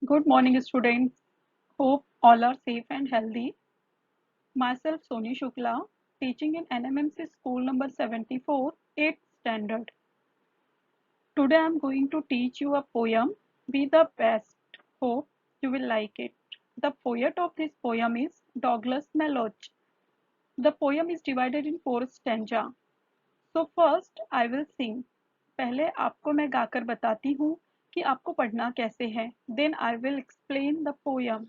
Good morning, students. Hope all are safe and healthy. Myself, Soni Shukla, teaching in NMMC School number 74, 8th standard. Today I am going to teach you a poem, Be the Best. Hope you will like it. The poet of this poem is Douglas Malloch. The poem is divided in 4 stanza. So first I will sing. पहले आपको मैं गाकर बताती हूँ कि आपको पढ़ना कैसे है. Then I will explain the poem.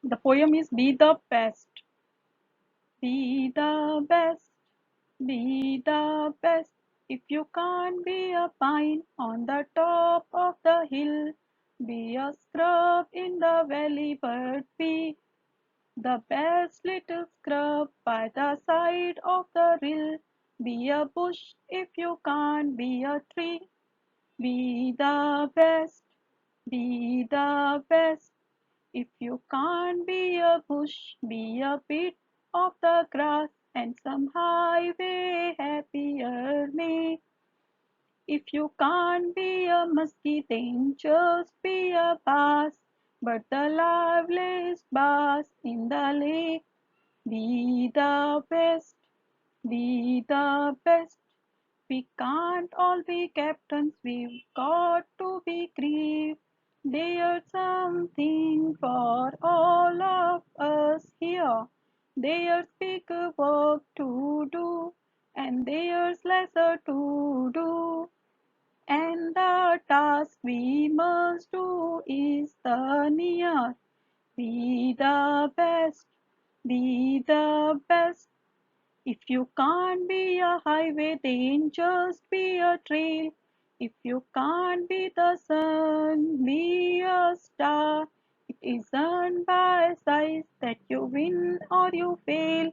The poem is Be the Best. Be the best, be the best. If you can't be a pine on the top of the hill, be a scrub in the valley, but be the best little scrub by the side of the rill. Be a bush if you can't be a tree. Be the best, be the best. If you can't be a bush, be a bit of the grass and some highway happier me. If you can't be a muskie, then just be a bass, but the liveliest bass in the lake. Be the best, be the best. We can't all be captains, we've got to be crew. There's something for all of us here. There's bigger work to do, and there's lesser to do. And the task we must do is the near. Be the best, be the best. If you can't be a highway, then just be a trail. If you can't be the sun, be a star. It isn't by size that you win or you fail.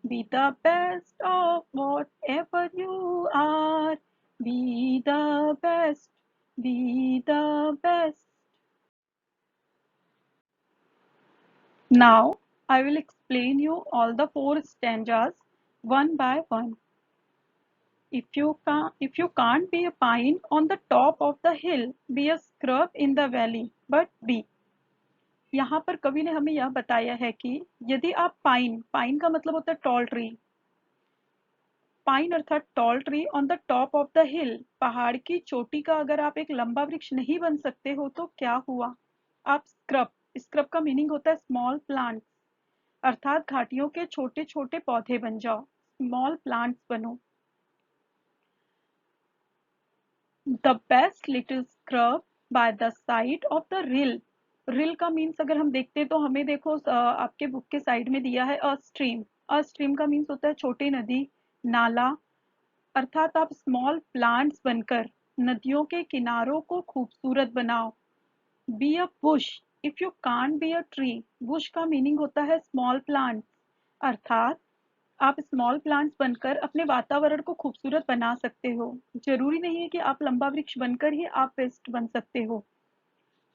Be the best of whatever you are. Be the best. Be the best. Now I will explain you all the 4 stanzas one by one. If you can't be a pine on the top of the hill, be a scrub in the valley, but be. यहाँ पर कवि ने हमें यह बताया है कि यदि आप पाइन का मतलब होता है टॉल ट्री, पाइन अर्थात tall tree on the top of the हिल, पहाड़ की चोटी का अगर आप एक लंबा वृक्ष नहीं बन सकते हो तो क्या हुआ, आप स्क्रब का मीनिंग होता है स्मॉल प्लांट, अर्थात घाटियों के छोटे छोटे पौधे बन जाओ, स्मॉल प्लांट्स बनो. The best little scrub by the side of the rill. Rill का मीन्स अगर हम देखते हैं तो हमें देखो आपके बुक के साइड में दिया है अ स्ट्रीम. अ स्ट्रीम का मीन्स होता है छोटी नदी, नाला, अर्थात आप स्मॉल प्लांट्स बनकर नदियों के किनारों को खूबसूरत बनाओ. Be a bush if you can't be a tree. Bush का मीनिंग होता है स्मॉल प्लांट, अर्थात आप स्मॉल प्लांट्स बनकर अपने वातावरण को खूबसूरत बना सकते हो. जरूरी नहीं है कि आप लंबा वृक्ष बनकर ही आप बेस्ट बन सकते हो.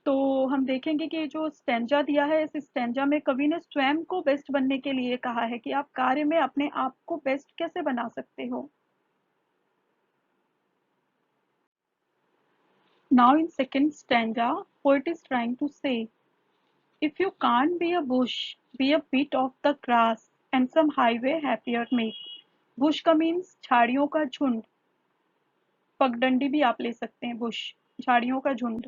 तो हम देखेंगे कि जो स्टेंजा दिया है, इस स्टेंजा में कवि ने स्वयं को बेस्ट बनने के लिए कहा है कि आप कार्य में अपने आप को बेस्ट कैसे बना सकते हो. Now in second stanza, poet is trying to say, if you can't be a bush, be a bit of the grass and some highway happier make. Bush का मीन्स झाड़ियों का झुंड, पगडंडी भी आप ले सकते हैं, बुश झाड़ियों का झुंड.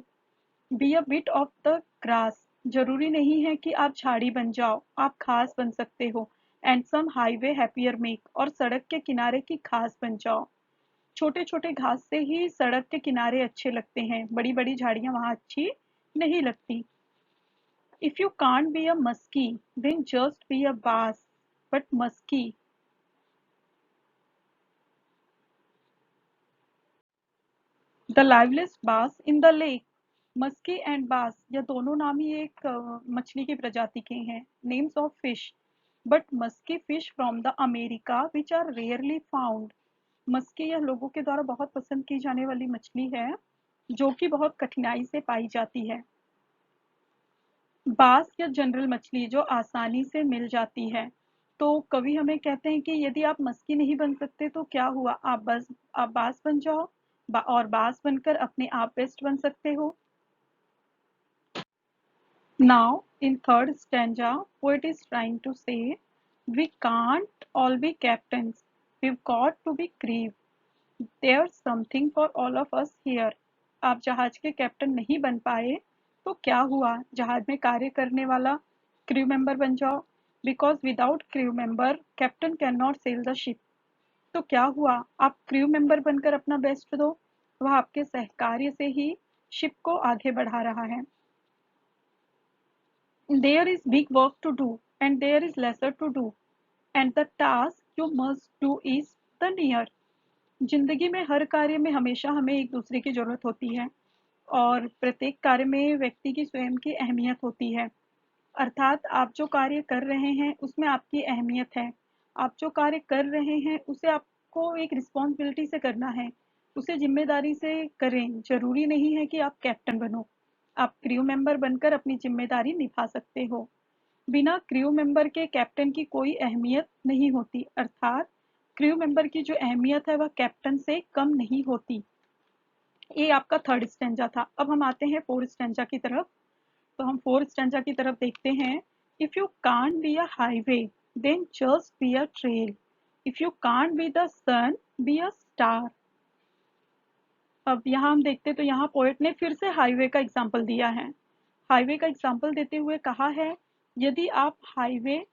Be a bit of the grass, जरूरी नहीं है कि आप झाड़ी बन जाओ, आप घास बन सकते हो. And some highway happier make, और सड़क के किनारे की घास बन जाओ. छोटे छोटे घास से ही सड़क के किनारे अच्छे लगते हैं, बड़ी बड़ी झाड़ियां वहां अच्छी नहीं लगती. If you can't be a muskie then just be a bass, but muskie. The liveliest bass in the lake. Muskie and bass यह दोनों नाम ही एक मछली की प्रजाति के हैं, names of fish. But muskie fish from the America which are rarely found. Muskie यह लोगों के द्वारा बहुत पसंद की जाने वाली मछली है जो कि बहुत कठिनाई से पाई जाती है. बास या जनरल मछली जो आसानी से मिल जाती है. तो कवि हमें कहते हैं कि यदि आप मस्की नहीं बन सकते तो क्या हुआ, आप बास बन जाओ, और बास बनकर अपने आप बेस्ट बन सकते हो. Now, in third stanza, poet is trying to say, we can't all be captains. We've got to be crew. There's something for all of us here. आप जहाज के कैप्टन नहीं बन पाए तो क्या हुआ, जहाज में कार्य करने वाला क्रू मेंबर बन जाओ. Because without crew member captain can not sail the ship. तो क्या हुआ, आप क्रू मेंबर बनकर अपना बेस्ट दो. वह आपके सहकार्य से ही शिप को आगे बढ़ा रहा है. There is big work to do and there is lesser to do, and the task you must do is the near. जिंदगी में हर कार्य में हमेशा हमें एक दूसरे की जरूरत होती है और प्रत्येक कार्य में व्यक्ति की स्वयं की अहमियत होती है. अर्थात आप जो कार्य कर रहे हैं उसमें आपकी अहमियत है. आप जो कार्य कर रहे हैं उसे आपको एक रिस्पॉन्सिबिलिटी से करना है, उसे जिम्मेदारी से करें. जरूरी नहीं है कि आप कैप्टन बनो, आप क्रू मेंबर बनकर अपनी जिम्मेदारी निभा सकते हो. बिना क्रू मेंबर के कैप्टन की कोई अहमियत नहीं होती. अर्थात क्रू मेंबर की जो अहमियत है वह कैप्टन से कम नहीं होती. ये आपका थर्ड स्टेंजा था. अब हम आते हैं फोर्थ स्टेंजा की तरफ. तो हम फोर्थ स्टेंजा की तरफ देखते हैं. If you can't be a highway then just be a trail. If you can't be the sun be a star. अब यहाँ हम देखते तो यहाँ पोएट ने फिर से हाईवे का एग्जाम्पल दिया है. हाईवे का एग्जाम्पल देते हुए कहा है, यदि आप हाईवे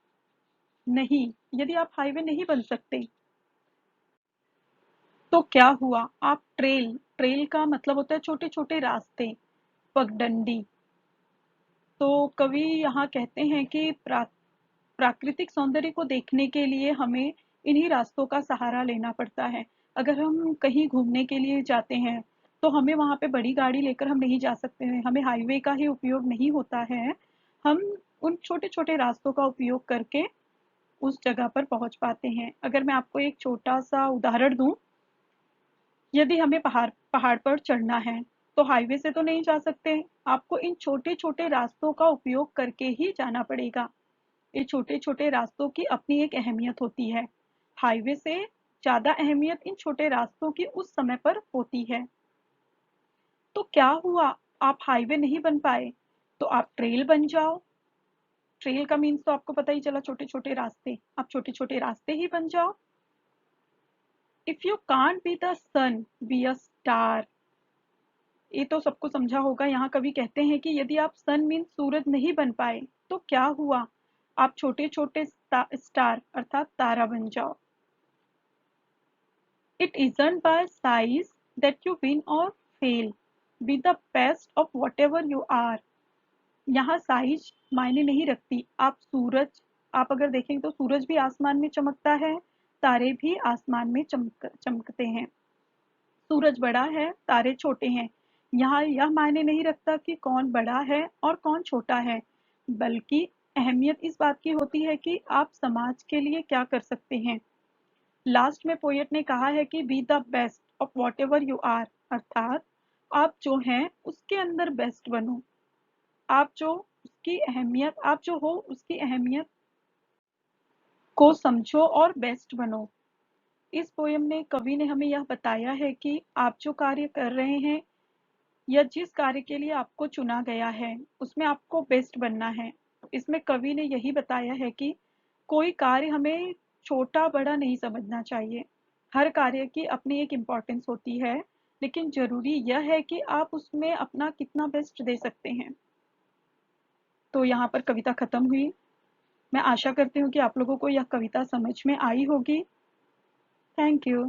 नहीं बन सकते तो क्या हुआ, आप ट्रेल का मतलब होता है छोटे छोटे रास्ते, पगडंडी. तो कवि यहाँ कहते हैं कि प्राकृतिक सौंदर्य को देखने के लिए हमें इन्हीं रास्तों का सहारा लेना पड़ता है. अगर हम कहीं घूमने के लिए जाते हैं तो हमें वहां पे बड़ी गाड़ी लेकर हम नहीं जा सकते हैं, हमें हाईवे का ही उपयोग नहीं होता है. हम उन छोटे छोटे रास्तों का उपयोग करके उस जगह पर पहुंच पाते हैं. अगर मैं आपको एक छोटा सा उदाहरण दूं, यदि हमें पहाड़ पर चढ़ना है तो हाईवे से तो नहीं जा सकते, आपको इन छोटे छोटे रास्तों का उपयोग करके ही जाना पड़ेगा. ये छोटे छोटे रास्तों की अपनी एक अहमियत होती है. हाईवे से ज्यादा अहमियत इन छोटे रास्तों की उस समय पर होती है. तो क्या हुआ, आप हाईवे नहीं बन पाए तो आप ट्रेल बन जाओ. ट्रेल का मीन्स तो आपको पता ही चला, छोटे छोटे रास्ते. आप छोटे छोटे रास्ते ही बन जाओ. If you can't be the sun be a star. ये तो सबको समझा होगा. यहाँ कवि कहते हैं कि यदि आप सन मीन सूरज नहीं बन पाए तो क्या हुआ, आप छोटे छोटे स्टार अर्थात तारा बन जाओ. It isn't by size that you win or fail, be the best of whatever you are. यहाँ साइज मायने नहीं रखती. आप अगर देखें तो सूरज भी आसमान में चमकता है, तारे भी आसमान में चमकते हैं. सूरज बड़ा है, तारे छोटे हैं. यहाँ यह मायने नहीं रखता कि कौन बड़ा है और कौन छोटा है, बल्कि अहमियत इस बात की होती है कि आप समाज के लिए क्या कर सकते हैं. लास्ट में पोएट ने कहा है कि be the best of whatever you are. अर्थात आप जो हैं उसके अंदर बेस्ट बनो. आप जो हो उसकी अहमियत को समझो और बेस्ट बनो. इस पोयम में कवि ने हमें यह बताया है कि आप जो कार्य कर रहे हैं या जिस कार्य के लिए आपको चुना गया है उसमें आपको बेस्ट बनना है. इसमें कवि ने यही बताया है कि कोई कार्य हमें छोटा बड़ा नहीं समझना चाहिए. हर कार्य की अपनी एक इम्पोर्टेंस होती है, लेकिन जरूरी यह है कि आप उसमें अपना कितना बेस्ट दे सकते हैं. तो यहाँ पर कविता खत्म हुई. मैं आशा करती हूँ कि आप लोगों को यह कविता समझ में आई होगी. Thank you.